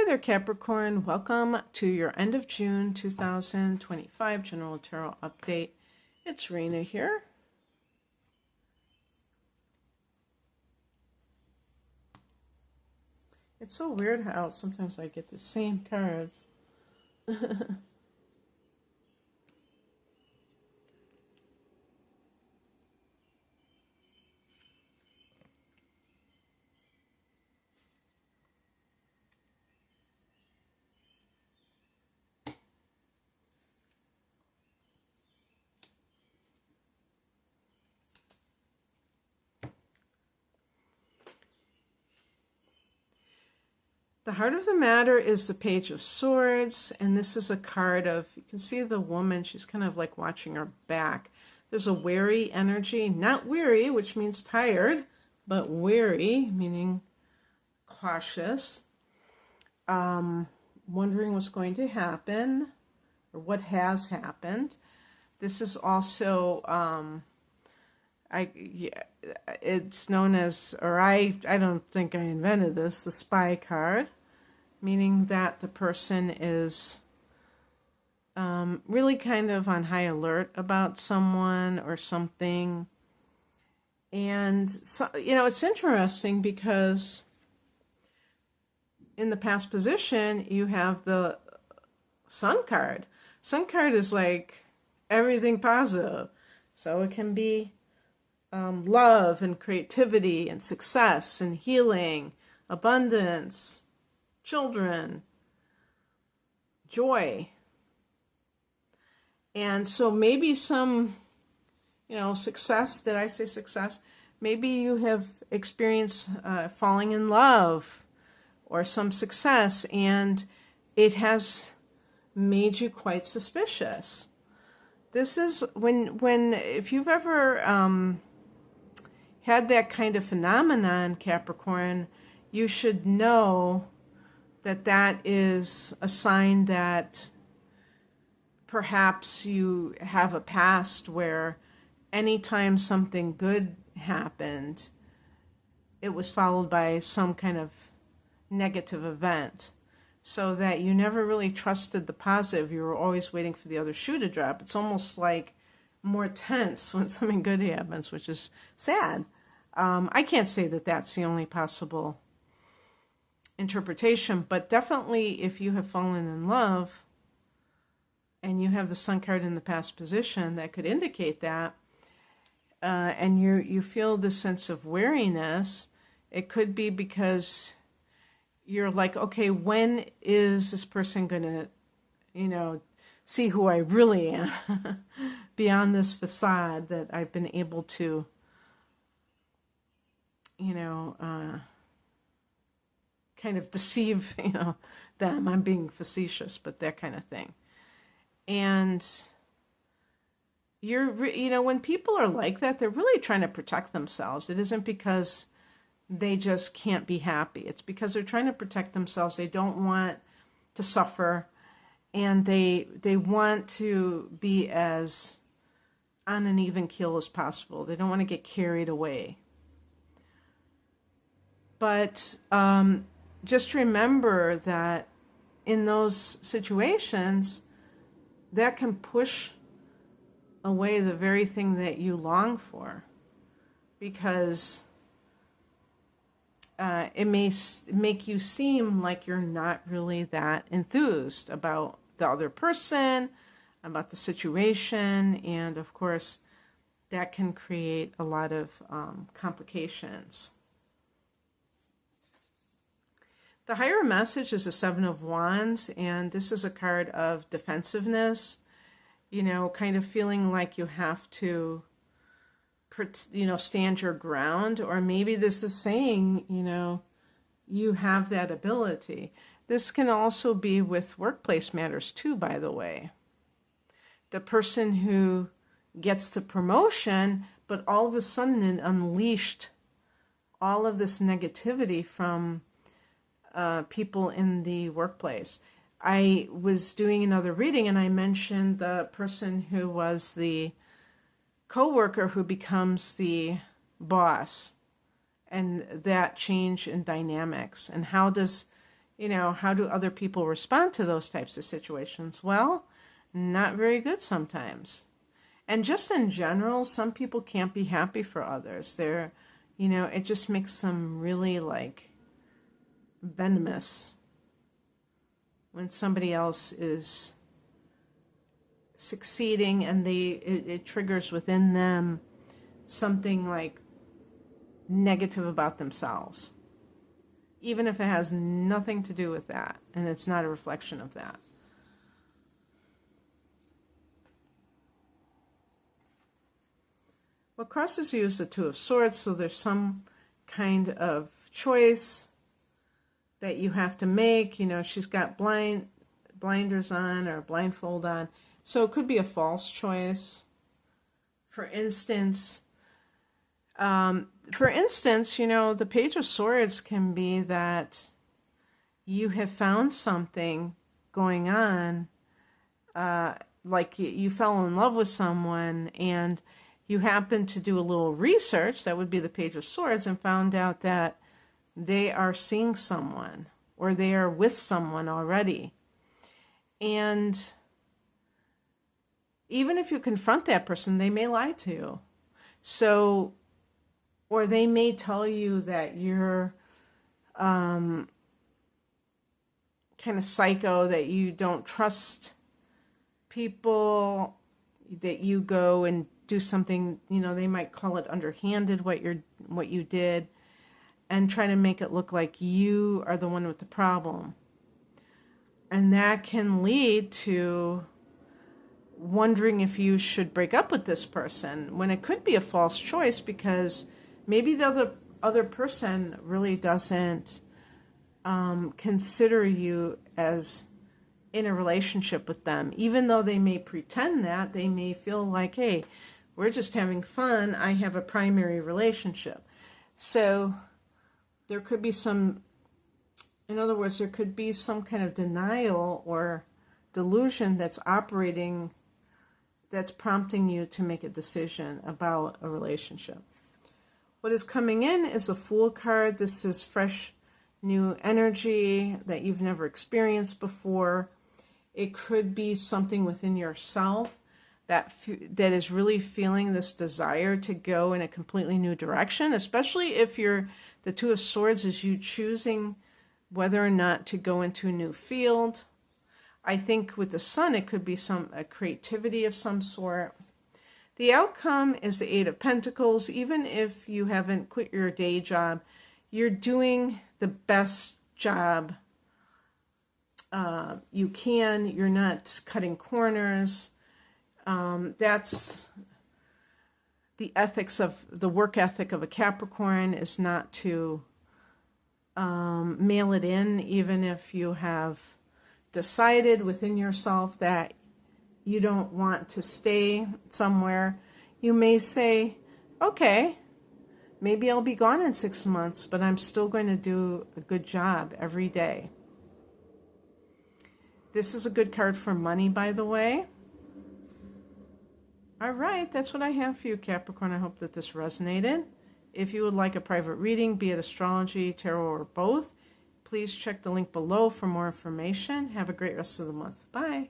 there, Capricorn. Welcome to your end of June 2025 General Tarot Update. It's Rena here. It's so weird how sometimes I get the same cards. The heart of the matter is the Page of Swords, and this is a card of, you can see the woman, she's kind of like watching her back. There's a wary energy, not weary, which means tired, but wary, meaning cautious, wondering what's going to happen, or what has happened. This is also, it's known as, or I don't think I invented this, the spy card, meaning that the person is really kind of on high alert about someone or something. And, so, it's interesting because in the past position, you have the Sun card. Sun card is like everything positive. So it can be love and creativity and success and healing, abundance, children, joy. And so maybe some, success, did I say success? Maybe you have experienced falling in love or some success, and it has made you quite suspicious. This is when if you've ever had that kind of phenomenon, Capricorn, you should know that that is a sign that perhaps you have a past where anytime something good happened, it was followed by some kind of negative event, so that you never really trusted the positive. You were always waiting for the other shoe to drop. It's almost like more tense when something good happens, which is sad. I can't say that that's the only possible interpretation, but definitely if you have fallen in love and you have the Sun card in the past position, that could indicate that, and you feel this sense of wariness, it could be because you're like, okay, when is this person going to, see who I really am beyond this facade that I've been able to, kind of deceive, them. I'm being facetious, but that kind of thing. And when people are like that, they're really trying to protect themselves. It isn't because they just can't be happy. It's because they're trying to protect themselves. They don't want to suffer, and they want to be as on an even keel as possible. They don't want to get carried away. But just remember that in those situations, that can push away the very thing that you long for, because it may make you seem like you're not really that enthused about the other person, about the situation, and of course, that can create a lot of complications. The higher message is the Seven of Wands, and this is a card of defensiveness, kind of feeling like you have to, stand your ground, or maybe this is saying, you have that ability. This can also be with workplace matters too, by the way. The person who gets the promotion, but all of a sudden it unleashed all of this negativity from people in the workplace. I was doing another reading and I mentioned the person who was the co-worker who becomes the boss, and that change in dynamics, and how does You know, how do other people respond to those types of situations? Well, not very good sometimes. And just in general, some people can't be happy for others. They're, you know, it just makes them really like venomous when somebody else is succeeding and it triggers within them something like negative about themselves, even if it has nothing to do with that and it's not a reflection of that. What crosses you is the Two of Swords, so there's some kind of choice that you have to make. You know, she's got blinders on or blindfold on, so it could be a false choice. For instance, you know, the Page of Swords can be that you have found something going on, like you fell in love with someone and you happen to do a little research, that would be the Page of Swords, and found out that they are seeing someone or they are with someone already. And even if you confront that person, they may lie to you. So, or they may tell you that you're kind of psycho, that you don't trust people, that you go and do something, you know, they might call it underhanded, what you did, and try to make it look like you are the one with the problem. And that can lead to wondering if you should break up with this person, when it could be a false choice, because maybe the other person really doesn't consider you as in a relationship with them. Even though they may pretend that, they may feel like, hey, we're just having fun, I have a primary relationship. So there could be some, in other words, there could be some kind of denial or delusion that's operating, that's prompting you to make a decision about a relationship. What is coming in is the Fool card. This is fresh, new energy that you've never experienced before. It could be something within yourself that is really feeling this desire to go in a completely new direction, especially if the Two of Swords is you choosing whether or not to go into a new field. I think with the Sun, it could be a creativity of some sort. The outcome is the Eight of Pentacles. Even if you haven't quit your day job, you're doing the best job you can. You're not cutting corners. That's the work ethic of a Capricorn, is not to mail it in, even if you have decided within yourself that you don't want to stay somewhere. You may say, okay, maybe I'll be gone in 6 months, but I'm still going to do a good job every day. This is a good card for money, by the way. All right, that's what I have for you, Capricorn. I hope that this resonated. If you would like a private reading, be it astrology, tarot, or both, please check the link below for more information. Have a great rest of the month. Bye.